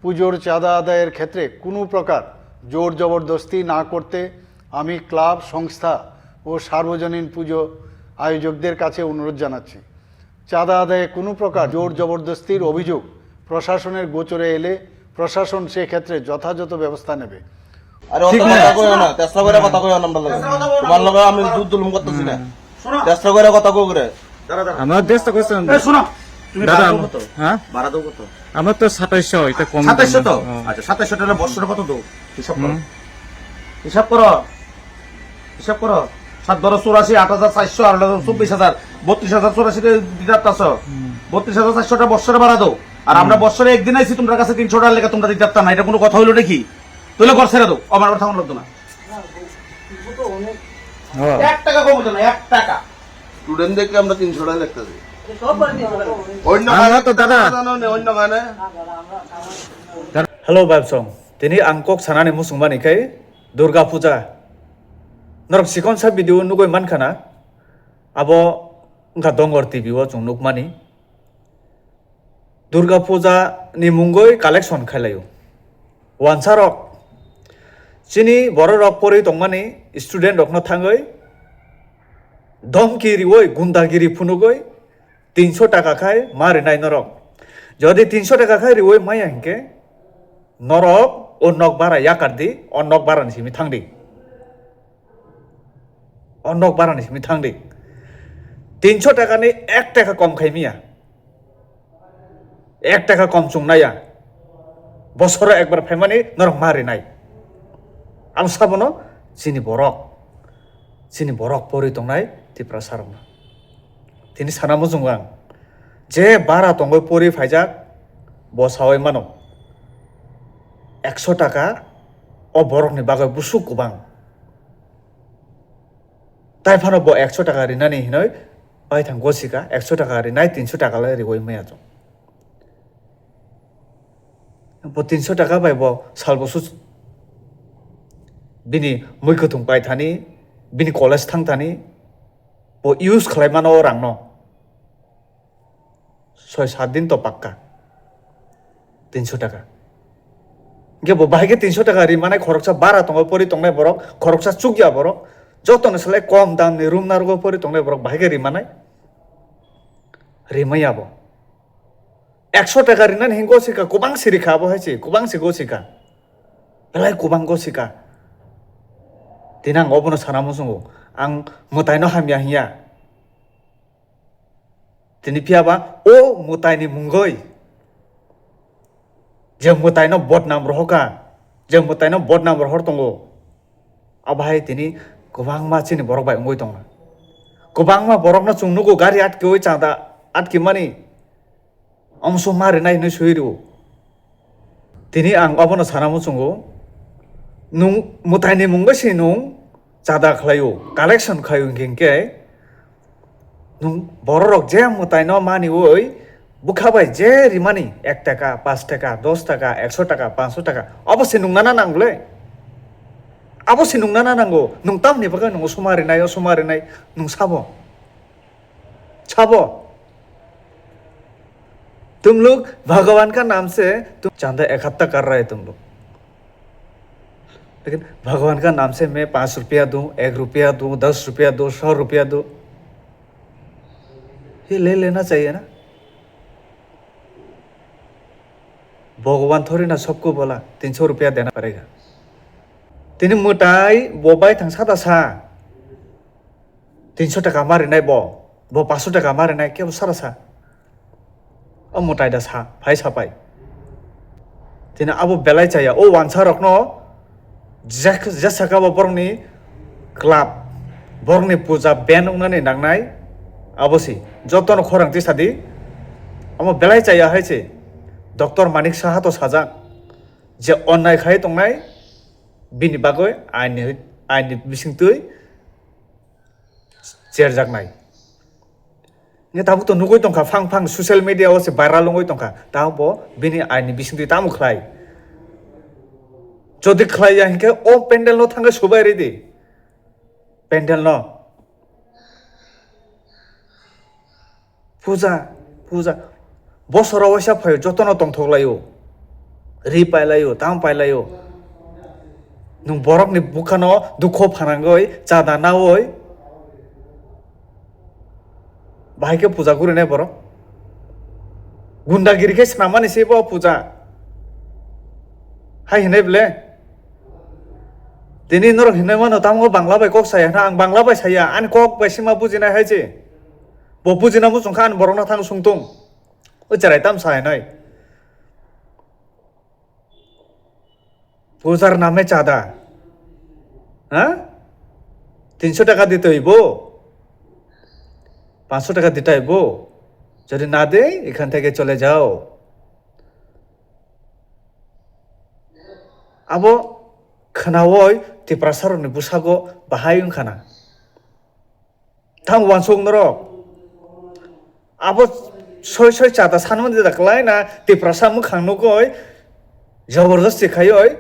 পুজোর চাঁদা আদায়ের ক্ষেত্রে কোনো প্রকার জোর জবরদস্তি না করতে আমি ক্লাব সংস্থা ও সার্বজনীন পুজো আয়োজকদের কাছে অনুরোধ জানাচ্ছি। চাঁদা আদায়ে কোনো প্রকার জোর জবরদস্তির অভিযোগ প্রশাসনের গোচরে এলে প্রশাসন সেক্ষেত্রে যথাযথ ব্যবস্থা নেবে। আরে অত কথা কইও না, চেষ্টা করে কথা কইও না লাগে। তোমার লগে আমি দুধ দুলুম করতেছি না। চেষ্টা করে কথা কই করে। আমার দেশটা কইছেন শোনো তুমি দাদা ভাড়া দাও কত? হ্যাঁ ভাড়া দাও কত? আমার তো 2700 এটা কম 2700 তো আচ্ছা 2700 টাকা বছরে কত দাও হিসাব করো হিসাব করো হিসাব করো 7 12 84 8400 আর 24000 32000 84 দিতে পারছো 32400 টাকা বছরে ভাড়া দাও আর আমরা বছরে একদিন আইছি তোমার কাছে 300 টাকা লেখা তোমরা দিতে পারতা না এটা কোনো কথা হইলো নাকি তাহলে ঘর ছেড়ে দাও আমার কথা মনে লাগতো না 1 টাকা কম হতো না 1 টাকা স্টুডেন্টদেরকে আমরা 300 টাকা লিখতেছি। অন্য আমরা তো দাদা অন্য গানে Hello Babsong, tini angkok sanani musungmani kai Durga Puja. Norok sikon sa video nugoy man kana abo ngka dongor TV wo chung nukmani. Durga Puja ni mungoy collection khailayo. Wansarok chini boro rok pori tongmani student rok no thangoy ধমকিরি ওই গুন্ডাগিরি ফুনুগই 300 টাকা খায় মারে নাই নরক যদি 300 টাকা খায় রি ওই মাইয়া হিংকে নরক ও নক বারা ইয়াকার দি ও নক বারানি সিমি থাংদি ও নক বারানি সিমি থাংদি 300 টাকা নি 1 টাকা কম খাই মিয়া 1 টাকা কম চুং নাইয়া বছরে একবার ফেমানি নরক মারে নাই আম সাবনো চিনি বরক পরি তংনাই তিপ্রা সারমা তিনি সানামো জুঙ্গাং যে বারা তঙ্গই পরি ফাইজাক বসাওই মানো 100 টাকা ও বরকনি বাগৈ বুসু কুবাং তাই ফানো ব 100 টাকা রিনানি হিনই ওই থাং গসিকা 100 টাকা রিনাই 300 টাকা লাই রিগই মায়া জং ব 300 টাকা বাই ব সালবসু बिनि मुइखो थुंपाय थानि बिनि कलेज थां थानि ब इउज खालायमानो रांनो 6-7 दिन तो पक्का 300 टाका गे ब बाहायगे 300 टाका रिमानाय खरकसा बारा तंग परि तंगनाय बरक खरकसा चुगिया बरक जतन सलाय कम दामनि रुम नारगो परि तंगनाय बरक बाहायगे रिमानाय रिमायाबो 100 टाका रिनान हेंगो सिका गोबां सिरिखाबो हायसि गोबां सिगो सिका एलाय गोबां गो सिका Tinang obono sanamo sungo ang mutai no hamya hiya tini piaba o mutai ni mungoi je mutai no bot nam rohoka je mutai no bot nam rohor tongo abhai tini gobang ma chini borok bai ngoi tonga gobang ma borok na chungnugo gari atke oi chada atki mani amso mare nai no suiru tini ang obono sanamo sungo nung mutai ni munggo si nung চাঁদা খালায়ো collection খায়ো গেংকে nung borok je mutai no mani ওই বুখাবাই যে রিমানি 1 টাকা 5 টাকা 10 টাকা 100 টাকা 500 টাকা অবশ্যই নুং নানা নাংলে অবশ্যই নুং নানা নাঙ্গো নুং তামনি বাগা নুং সুমারি নাই নুং ছাবো तुम लोग भगवान का नाम से तुम चांदा इकट्ठा कर रहे तुम लोग लेकिन भगवान का नाम से मैं 5 रुपया दूं 1 रुपया दूं 10 रुपया दूं 100 रुपया दूं ये ले लेना चाहिए ना भगवान थोड़ी ना सबको बोला 300 रुपया देना पड़ेगा तीन मुटाई बोबाई थंग सादा सा 300 टाका मारे नाय बो 500 टाका मारे नाय के सारा सा अब मुटाई दा सा भाई सापाई तीन अब बेलाय चाहिए ओ वांसा रखनो जसका बरंनि क्लाब बरंनि पूजा बेन उंनानै नांनाय अबसि जतन खरंति सादि आम बेलाय चाया हायसे डॉक्टर मानिक साहा तो साजा जे अन्नाय खाय तंनाय बिनि बागै आइनि बिसिंतै जेरजाकनाय ने ताबु तो नुगै तंखा फां फां ससियेल मिडिया से भाइराल लंगै तंखा ताबो बिनि आइनि बिसिंतै तामु खलाय যদি খাইয়া হিকে ও প্যান্ডেল ন থাঙ্গে সবাই রেডি প্যান্ডেল ন পূজা বছর অবশ্যা ফাই যতন তং থগলাयो ri pailayo tam pailayo nung borok ni bukano dukho phanangoi chada nawoi bahai ke puja kure ne borok gundagiri ke snamani sebo puja hai hine ble tini norok hine mano tamgo bangla bai kok saya na ang bangla bai saya an kok bai sima bujina hai je bo bujina mu sungkhan borok na thang sungtung o charai tam sai nai পুজার নামে চাঁদা হ্যাঁ 300 টাকা দিতে হইব 500 টাকা দিতে হইব যদি না দেয় এখান থেকে চলে যাও আবো খানাওই তিপ্রাসারনি বুসাগো বাহায়ুং খানা থাম ওয়ানসং নরক আবো সই সই চাঁদা সানমন্দি দাকলাই না তিপ্রাসা মু খাংনুকই জবরদস্তি খায়ই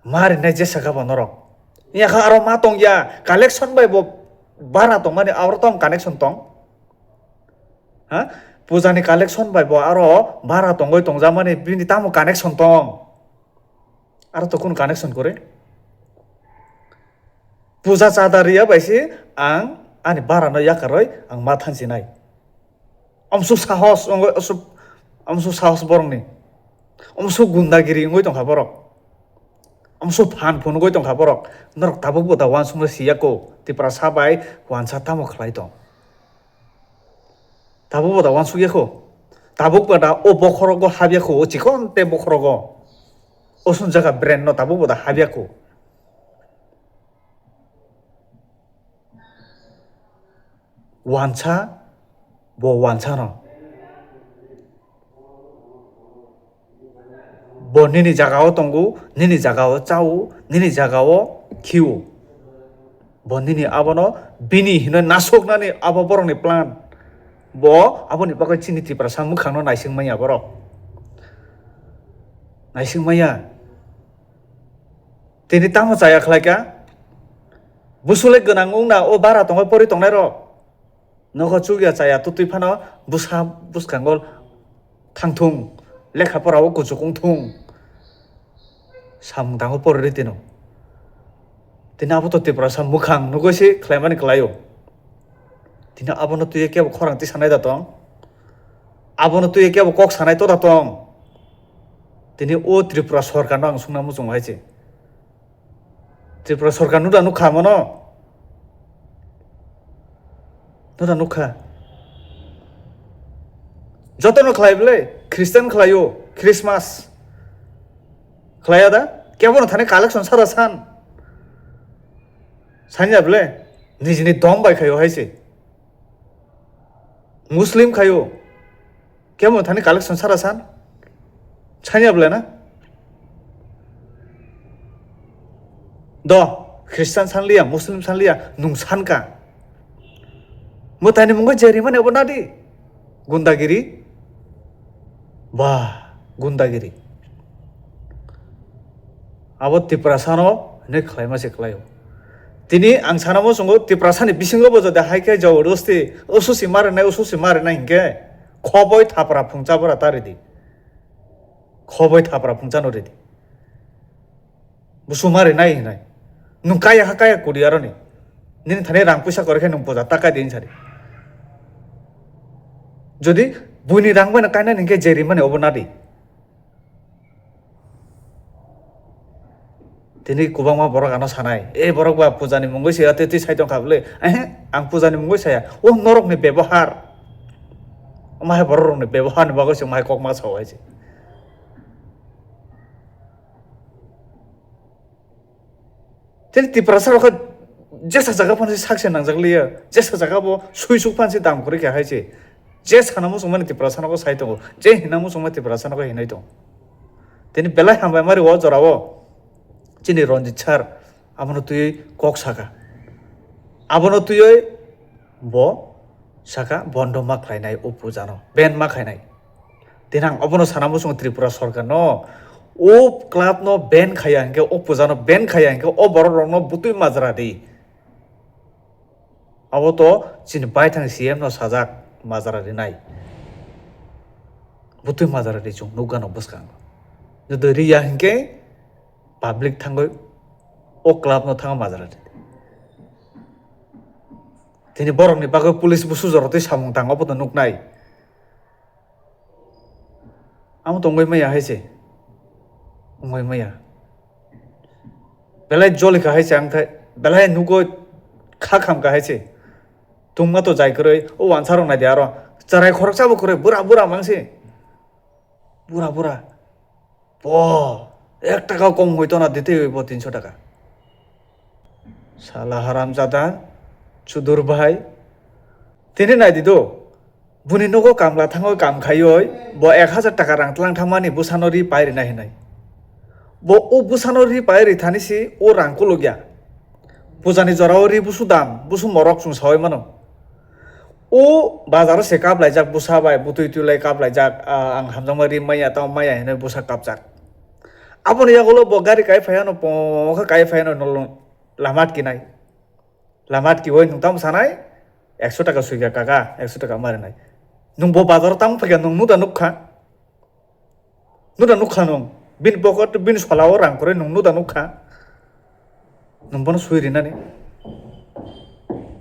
mari na jesa ka bonorok ya ka aro matong ya collection bai bo bara tong mane aro tong connection tong ha pujani collection bai bo aro bara tongoi tongja mane bini tamo connection tong aro to kun connection kore puja chadaria baisi ang ani bara no yakaroi ang mathan sinai amsu sahos amsu sahos borongni amsu gundagiri ngoi tong ha borok amso phan phun goi tong khaborok norok tabuk bo da wan sung siya ko tipra sabai wan sa tamo khlai tong tabuk bo da wan suye ko tabuk bo da o bokhoro go habya ko chikon te bokhoro go osun jaga brand no tabuk bo da habya ko wancha bo wancha no bo nini jagao tongu nini jagao chau nini jagao khiu bo nini abono bini hino nasok nani abo borong ni plan bo aboni bakai chini tipra samu khangno naising maya borok naising maya tini tamo chaya khlaika busule ganangung na o bara tongai pori tongnai ro noko chugya chaya tutui phano busa buskangol thangthung lekha porao kuchukung thung samdang porri tino tina abuto tipra sam mukhang nugosi khlaimani klayo tina abono tuye ke khorang ti sanai da tong abono tuye ke kok sanai to da tong tini o tripura sarkar no ang sungnamu jong haise tripura sarkar nu da nu khamono nu da nu kha jotono khlaible খ্রিস্টান খালায়ো Christmas খালায়া দা কেমন থানে collection সারা সান সাইনা বলে Nizhny দম by খায়ো হাইছে মুসলিম খায়ো কেমন থানে collection সারা সান সাইনা বলে না দ খ্রিস্টান সানলিয়া মুসলিম সানলিয়া নুং সানকা মোতাইনি মুঙ্গ জেরি মানে বনাদি গুন্দাগিরি Wah, gundagiri. Abo tiprasano ne khlai ma se khlayo. Tini ang sanamo songo tiprasani bisingo bojo da haike jaw rosti osusi mare na hinge khoboi thapra phungcha bora taridi. Khoboi thapra phungcha no redi. Busu mare nai hinai. Nung kaya hakaya kuriaro ni. Nin thane rang puisa korkhe nung boja taka din sari. Jodi buini rangba na kaina ningke jeri mane obonadi tini kubang ma borok ano sanai e borok ba pujani mungoi sia teti saitong khable ang pujani mungoi saya o norok ni ব্যবহার amahe borok ni ব্যবহার ni bago sing mai kok ma sawai je tini tiprasa ro jesa jaga pan si sakse nang jagliya jesa jaga bo sui suk pan si dam kori kha haise je sanamu sumani tiprasana ko saito je hinamu sumani tiprasana ko hinai to teni belai hambai mari o jorabo chini ronjit char abono tui kok saka abono tui bo saka bondo ma khlainai o pujano ben ma khainai tinang abono sanamu sum tripura sarkar no o club no ben khaya hanke o pujano ben khaya hanke o boro rong no butui majra dei abo to chini baithang cm no sajak মাজরা রে নাই butuh mazar di chung nuga no bus kang jadi ria hingke public thangoi o club no thang mazar tini borok ni bagai pulis busu joroti samung tang opo nuk nai amu tongoi maya haise ongoi maya belai joli ka haise ang thai belai nugo kham ka haise tungma to jai koroi o wansarong na diaro charai khorok chabo koroi bura mangse bura এক টাকাও কম হইতো না দিতে হইব 300 টাকা শালা হারামজাদা চুদুর ভাই তিনি নাই দিদো বুনি নগো কামলা থাঙ্গো কাম খাইoi bo 1000 টাকা রাংতলাং থামানি বুসানরি পাইরি নাই নাই bo o busanori pairi thanisi o rangko logya pujani joraori busu dam busu morok chung sawai mano o bazar se kap lai jak busa bai butui tu lai kap lai jak ang hamjamari maya ta maya hene busa kap jak aboni yagulo bo gari kai phayano po kai phayano nol lamat kinai lamat ki hoi nungtam sanai 100 টাকা suiga kaka 100 টাকা mare nai nung bo bazar tam phaya nung nuda nukha nung bin pokot bin solao rang kore nung nuda nukha nung bono suiri nani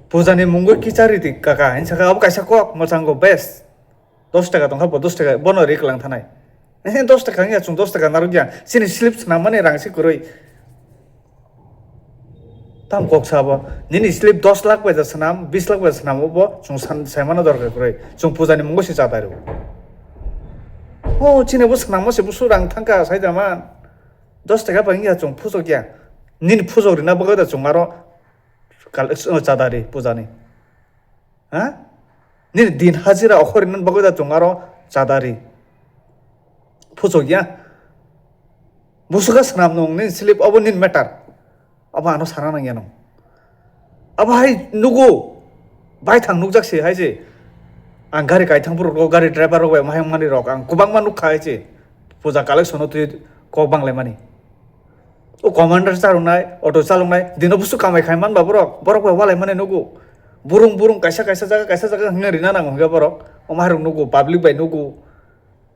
pujani mungo kichari dik kaka hin saka ab kaisa kok mosango best 10 টাকা tongkha bo 10 টাকা bono riklang thanai 10 টাকা ngia chung 10 টাকা narugya sini slips namane rangsi koroi tam kok sabo nini slip 10 lakh paisa sanam 20 lakh paisa sanam bo chung san saimana dorkar koroi chung pujani mungo si chadaru oh chine bus namo se busurang thangka saidaman 10 টাকা pangia chung phuso kya nin phuso rina boga da chung aro kal chadari pujani ha nin din hajira okhorinan boga da chung aro chadari phuso kya busuga sanam nong nin slip obo nin matter aba ano sarana ngiano aba hai nugo bai thang nukjak se hai je ang gari kai thang puro gari driver ro mahang mani rok ang kubang manu khai che puja collection tu ko bangle mani o commander charunai auto chalunai dino busu kamai khai man ba borok walai mani nugo burung kaisa jaga ngari na nang hongga borok o mahrung nugo public bai nugo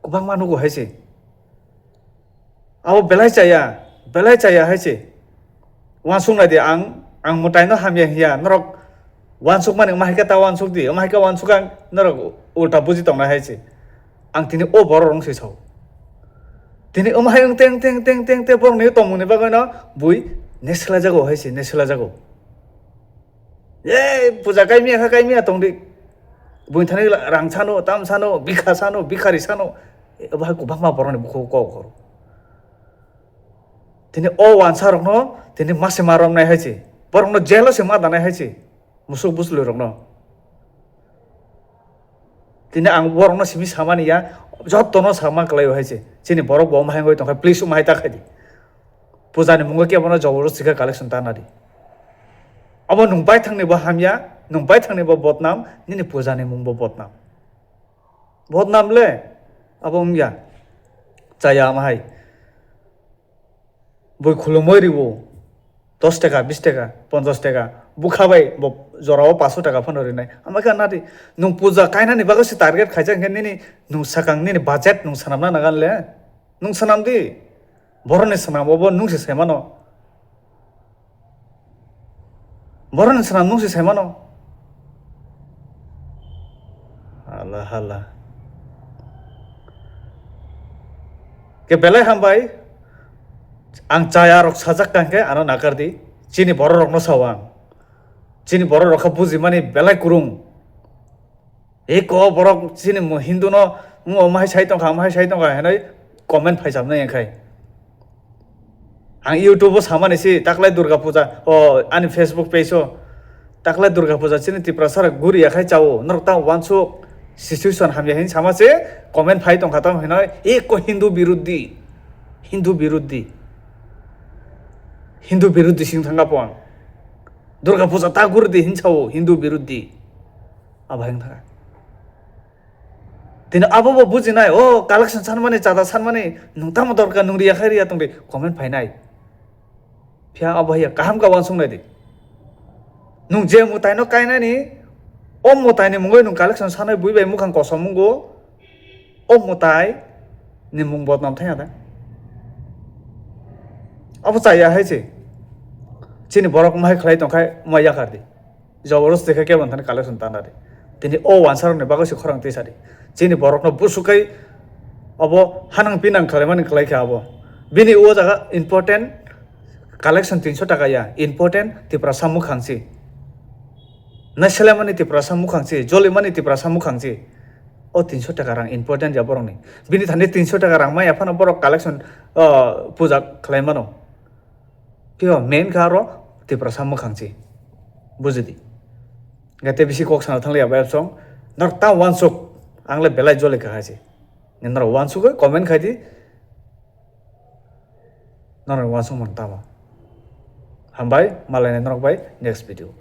kubang manu go hai che abo belai chaya hai che wansung na di ang mutai no hamya hiya norok wansuk mane mahika ta wansuk di mahika wansuk ang norok ulta buji tong na hai che ang tini o bor rong se chau tini o mahang teng te bor ne tong ne ba no bui nesla jago hai che nesla jago puja kai miya tong di bui thani rang chano tam chano bikha chano bikhari chano ba ku bama bor ne bu ko tini o wansarok no tini mase marom nai hai che borong no jelo se ma danai hai che musuk buslu rok no tini ang borong no simi samani ya jotto no sama klayo hai che chini borok bo mahang goi tong please umai ta khai di pujani mungo ke bono joboro sika collection ta nadi abo nung bai thang ne bo hamya nung bai thang ne bo botnam nini pujani mung bo botnam le abo umya chaya mahai boi khulumoi ribo 10 টাকা 20 টাকা 50 টাকা বুখাবাই জরাও 500 টাকা ফনরি নাই আমাকে নাদি নুং পূজা কাইনানি বাগসি target খাইজা ngeni নুং সাকাংনি budget নুং সানামনা নাগানলে নুং সানামদি বরনে সানামবো নুংসি সেমানো বরনে Sanam নুংসি সেমানো আল্লাহ ke belai hambai ang chaya rok sajak kangke ano nakardi chini boro rok no sawang chini boro rok buji mani belai kurung ko borok chini hindu no mahai sai tong ka henai comment phaisam na khai ang youtube samani si taklai durga puja o ani facebook page o taklai durga puja chini ti prasar guri khai chao norta wansu situation hamya hin samase comment phai tong khatam henai ko hindu biruddhi sing thanga pon durga puja ta gurdi hinchao hindu biruddhi abhang tha tin abo buji nai o collection sanmani chada sanmani nungtam dorka nungriya khairia tongde comment phai nai phya abhaya kaham ka wansung nai di nung je mutai no kaina ni om mutai ni mungoi nung collection sanai buibai mukhang kosom mungo mutai ni mung bot nam thaya da abo chaya hai che chini borok mai khlai tongkhai maya khardi jaboros dekha ke bantan collection tanari tini o wansar ne bago si khorang te sari chini borok no busukai abo hanang pinang khalemani khlai kha abo bini o jaga important collection 300 টাকা ya important tipra samu khangsi nasalamani tipra samu khangsi jolimani tipra samu khangsi o 300 টাকা rang important ja borong ni bini thani 300 টাকা rang mai afana borok collection puja khlaimano kyo main kharo tipra samu khangsi bujidi gate bisi kok sana thangli abab song nar ta wansuk angle belai jole kha haisi nar wansuk comment khaidi nar wansuk man ta ma hambai malai nar bai next video